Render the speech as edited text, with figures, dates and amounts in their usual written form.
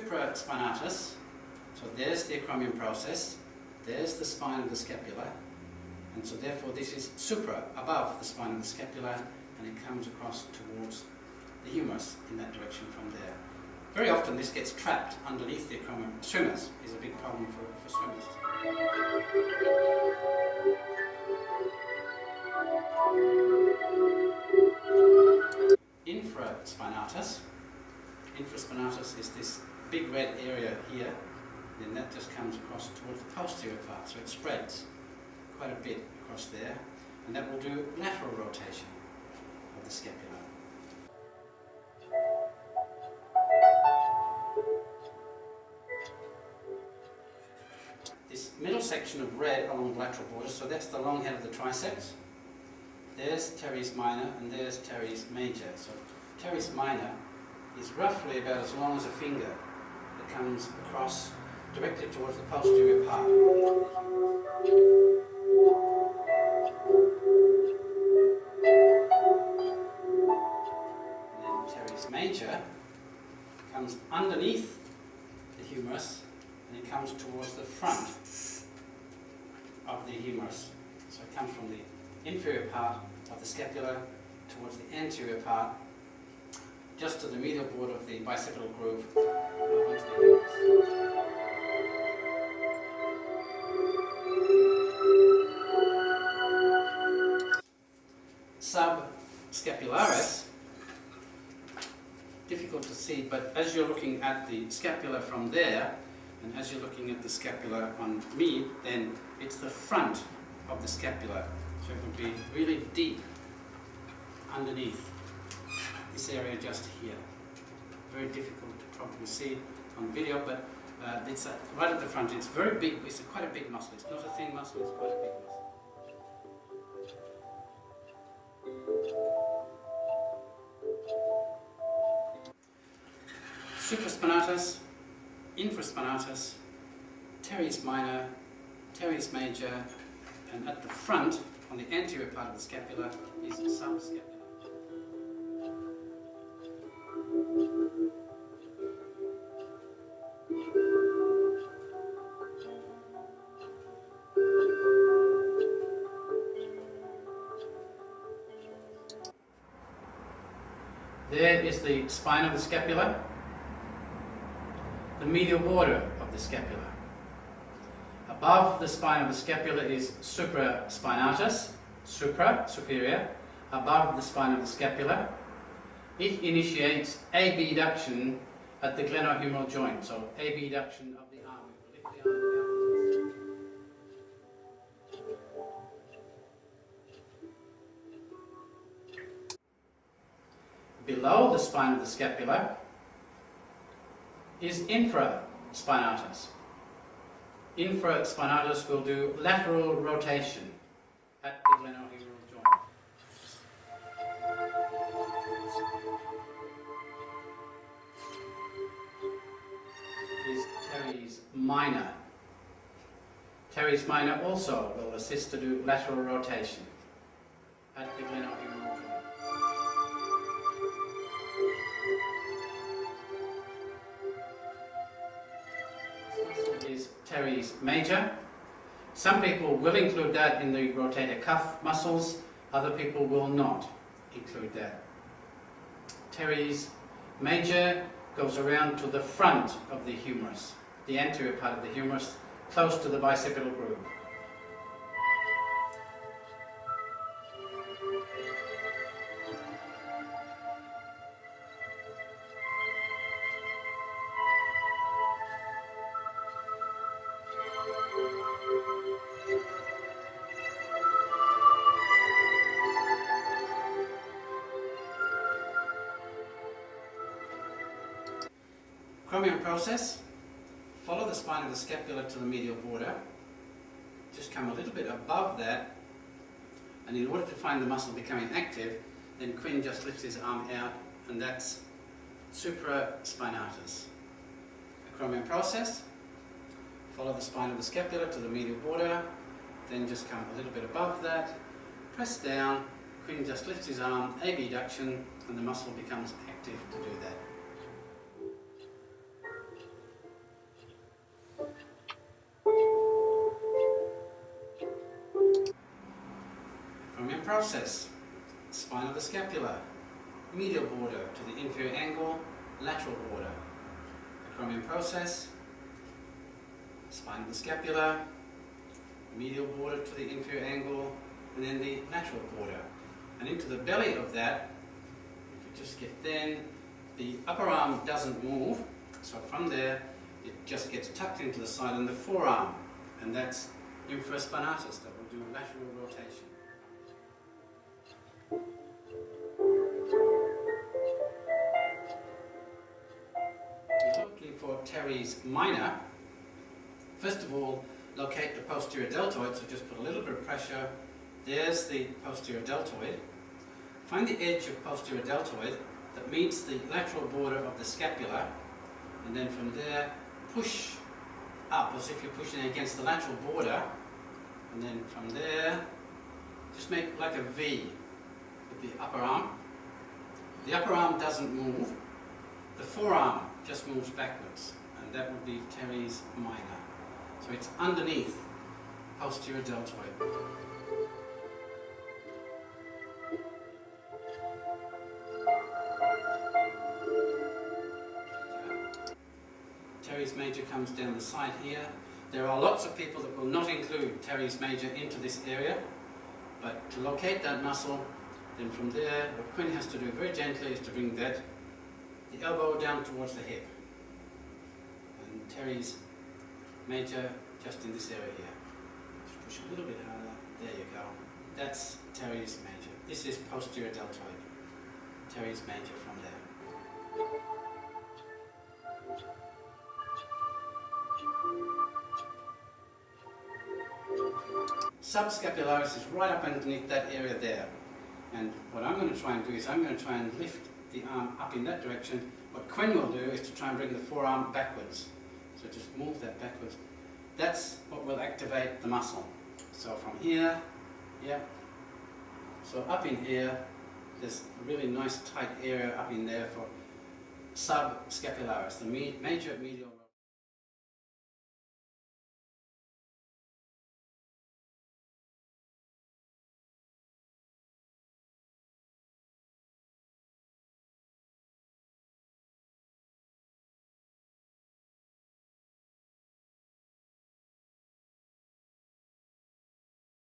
supraspinatus, so there's the acromion process, there's the spine of the scapula, and so therefore this is supra, above the spine of the scapula, and it comes across towards the humerus in that direction from there. Very often this gets trapped underneath the acromion. Swimmers is a big problem for swimmers. Infraspinatus. Infraspinatus is this big red area here, then that just comes across towards the posterior part, so it spreads quite a bit across there, and that will do lateral rotation of the scapula. This middle section of red along the lateral border, so that's the long head of the triceps. There's teres minor and there's teres major. So teres minor is roughly about as long as a finger that comes across directly towards the posterior part. And then teres major comes underneath the humerus and it comes towards the front of the humerus. So it comes from the inferior part of the scapula towards the anterior part, just to the medial border of the bicipital groove, up onto the humerus. Subscapularis, difficult to see, but as you're looking at the scapula from there, and as you're looking at the scapula on me, then it's the front of the scapula. So it would be really deep underneath this area just here. Very difficult to probably see on video, but it's right at the front. It's very big. It's quite a big muscle. It's not a thin muscle. It's quite a big muscle. Supraspinatus, infraspinatus, teres minor, teres major, and at the front, on the anterior part of the scapula, is subscapular. There is the spine of the scapula, the medial border of the scapula. Above the spine of the scapula is supraspinatus, superior, above the spine of the scapula. It initiates abduction at the glenohumeral joint, so abduction of the arm. We lift the arm down. Below the spine of the scapula is infraspinatus. Infraspinatus will do lateral rotation at the glenohumeral joint. Is teres minor. Teres minor also will assist to do lateral rotation at the glenohumeral joint. Is teres major. Some people will include that in the rotator cuff muscles, other people will not include that. Teres major goes around to the front of the humerus, the anterior part of the humerus, close to the bicipital groove. Acromion process, follow the spine of the scapula to the medial border, just come a little bit above that, and in order to find the muscle becoming active, then Quinn just lifts his arm out, and that's supraspinatus. Acromion process, follow the spine of the scapula to the medial border, then just come a little bit above that, press down, Quinn just lifts his arm, abduction, and the muscle becomes active to do that. process, spine of the scapula, medial border to the inferior angle, lateral border. Acromion process, spine of the scapula, medial border to the inferior angle, and then the lateral border. And into the belly of that, if you just get then, the upper arm doesn't move, so from there it just gets tucked into the side and the forearm, and that's infraspinatus, that will do lateral rotation. We're looking for teres minor. First of all, locate the posterior deltoid, so just put a little bit of pressure. There's the posterior deltoid. Find the edge of posterior deltoid that meets the lateral border of the scapula, and then from there push up as if you're pushing against the lateral border, and then from there just make like a V with the upper arm. The upper arm doesn't move, the forearm just moves backwards, and that would be teres minor. So it's underneath posterior deltoid. Teres major comes down the side here. There are lots of people that will not include teres major into this area, but to locate that muscle, then from there, what Quinn has to do very gently is to bring the elbow down towards the hip. And teres major just in this area here. Just push a little bit harder. There you go. That's teres major. This is posterior deltoid. Teres major from there. Subscapularis is right up underneath that area there. And what I'm going to try and do is I'm going to try and lift the arm up in that direction. What Quinn will do is to try and bring the forearm backwards. So just move that backwards. That's what will activate the muscle. So from here, yeah. So up in here, there's a really nice tight area up in there for subscapularis, the major medial.